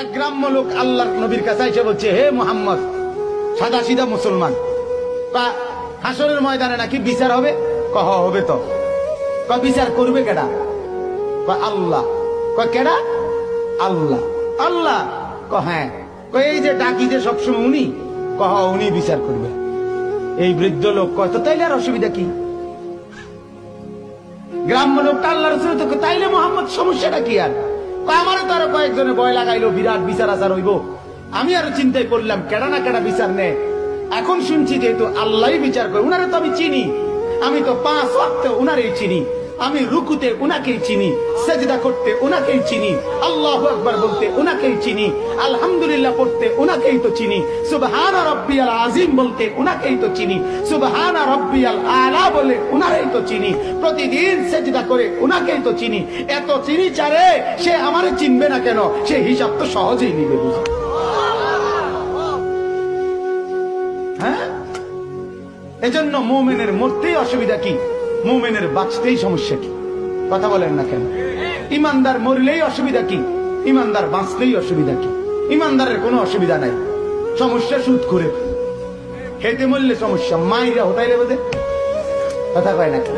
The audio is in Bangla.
এক গ্রাম্য লোক আল্লাহর নবীর কাছে এসে বলছে, হে মুহাম্মদ, সাদা সিধা মুসলমান, হাসরের ময়দানে নাকি বিচার হবে? কহ হবে তো। বিচার করবে কেডা? আল্লাহ। কেডা? আল্লাহ। আল্লাহ? হ্যাঁ। এই যে ডাকি যে সবসময় উনি, উনি বিচার করবে। এই বৃদ্ধ লোক কয়, তো তাইলে আর অসুবিধা কি? গ্রাম্য লোকটা আল্লাহ রাসূল তো, তাইলে মোহাম্মদ সমস্যাটা কি? আর আমারও তো আরো কয়েকজনে ভয় লাগাইলো, বিরাট বিচার আচার হইব। আমি আরো চিন্তাই করলাম কেডা না কেডা বিচার নেয়। এখন শুনছি যেহেতু আল্লাহই বিচার করে, উনারে তো আমি চিনি। আমি তো 5 ওয়াক্তে উনারেই চিনি। আমি রুকুতে উনাকেই চিনি, সেজদা করতে উনাকেই চিনি, আল্লাহু আকবার বলতে উনাকেই চিনি, আলহামদুলিল্লাহ পড়তে উনাকেই তো চিনি, সুবহান রাব্বিয়াল আযীম বলতে উনাকেই তো চিনি, সুবহান রাব্বিয়াল আলা বলে উনারই তো চিনি, প্রতিদিন সেজদা করে উনাকেই তো চিনি। এত চিনি চারে, সে আমারে চিনবে না কেন? সে হিসাব তো সহজেই নিবে। বুঝো? হ্যাঁ, এজন্য মুমিনের মরতেই অসুবিধা কি? মুমিনের বাঁচতেই সমস্যা কি? কথা বলেন না কেন? ইমানদার মরলেই অসুবিধা কি? ইমানদার বাঁচলেই অসুবিধা কি? ইমানদারের কোনো অসুবিধা নাই। সমস্যা সুদ করে খেতে মরলে সমস্যা, মাইরা হতাইলে বোধে। কথা কয় না কেন?